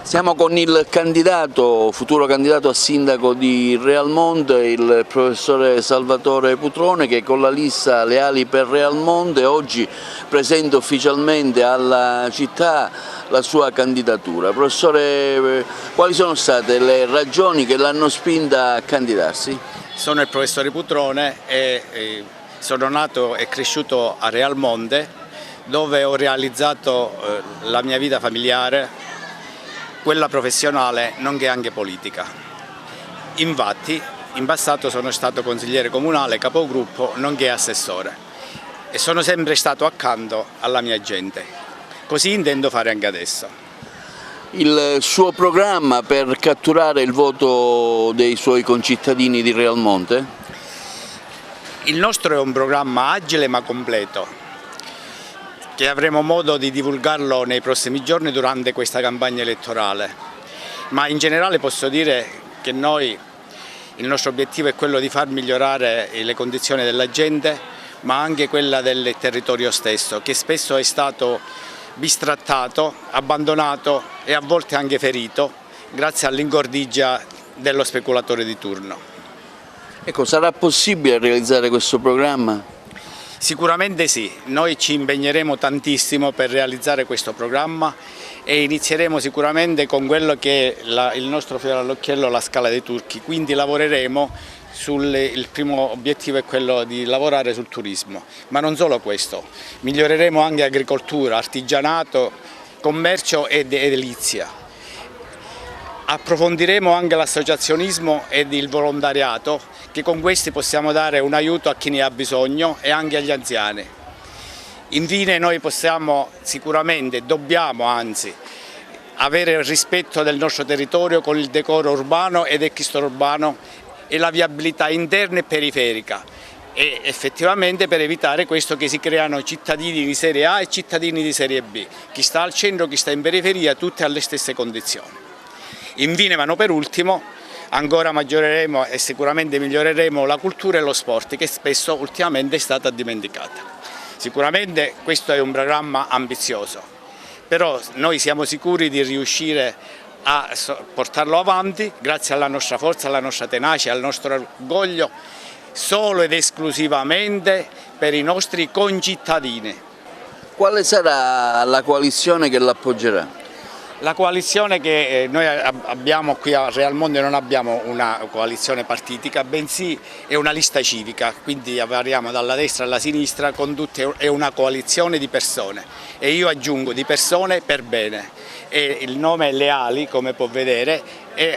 Siamo con il futuro candidato a sindaco di Realmonte, il professore Salvatore Putrone, che con la lista Leali per Realmonte oggi presenta ufficialmente alla città la sua candidatura. Professore, quali sono state le ragioni che l'hanno spinta a candidarsi? Sono il professore Putrone e sono nato e cresciuto a Realmonte, dove ho realizzato la mia vita familiare, quella professionale nonché anche politica. Infatti in passato sono stato consigliere comunale, capogruppo nonché assessore e sono sempre stato accanto alla mia gente. Così intendo fare anche adesso. Il suo programma per catturare il voto dei suoi concittadini di Realmonte? Il nostro è un programma agile ma completo, che avremo modo di divulgarlo nei prossimi giorni durante questa campagna elettorale, ma in generale posso dire che il nostro obiettivo è quello di far migliorare le condizioni della gente, ma anche quella del territorio stesso, che spesso è stato bistrattato, abbandonato e a volte anche ferito grazie all'ingordigia dello speculatore di turno. Ecco, sarà possibile realizzare questo programma? Sicuramente sì, noi ci impegneremo tantissimo per realizzare questo programma e inizieremo sicuramente con quello che è il nostro fiore all'occhiello, la Scala dei Turchi, quindi lavoreremo il primo obiettivo è quello di lavorare sul turismo, ma non solo questo, miglioreremo anche agricoltura, artigianato, commercio ed edilizia. Approfondiremo anche l'associazionismo ed il volontariato, che con questi possiamo dare un aiuto a chi ne ha bisogno e anche agli anziani. Infine noi dobbiamo anzi, avere il rispetto del nostro territorio con il decoro urbano ed extraurbano e la viabilità interna e periferica, e effettivamente per evitare questo che si creano cittadini di serie A e cittadini di serie B, chi sta al centro, chi sta in periferia, tutti alle stesse condizioni. Infine, ma non per ultimo, ancora maggioreremo e sicuramente miglioreremo la cultura e lo sport, che spesso ultimamente è stata dimenticata. Sicuramente questo è un programma ambizioso, però noi siamo sicuri di riuscire a portarlo avanti grazie alla nostra forza, alla nostra tenacia, al nostro orgoglio, solo ed esclusivamente per i nostri concittadini. Quale sarà la coalizione che l'appoggerà? La coalizione che noi abbiamo qui a Realmonte non abbiamo una coalizione partitica, bensì è una lista civica, quindi variamo dalla destra alla sinistra, è una coalizione di persone e io aggiungo di persone per bene. E il nome Leali, come può vedere,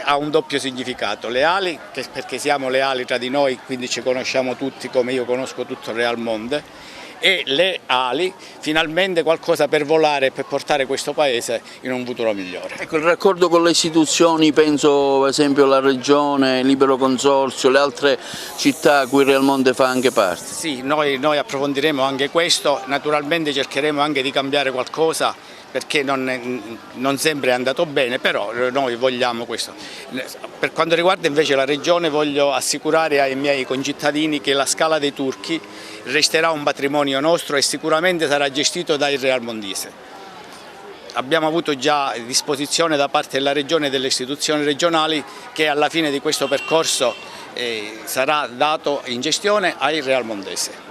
ha un doppio significato. Leali perché siamo leali tra di noi, quindi ci conosciamo tutti come io conosco tutto Realmonte, e le ali, finalmente qualcosa per volare e per portare questo paese in un futuro migliore. Ecco, il raccordo con le istituzioni, penso per esempio la Regione, il Libero Consorzio, le altre città a cui Realmonte fa anche parte. Sì, noi approfondiremo anche questo, naturalmente cercheremo anche di cambiare qualcosa, perché non sempre è andato bene, però noi vogliamo questo. Per quanto riguarda invece la Regione, voglio assicurare ai miei concittadini che la Scala dei Turchi resterà un patrimonio nostro e sicuramente sarà gestito dai realmontese. Abbiamo avuto già disposizione da parte della Regione e delle istituzioni regionali che alla fine di questo percorso sarà dato in gestione ai realmontesi.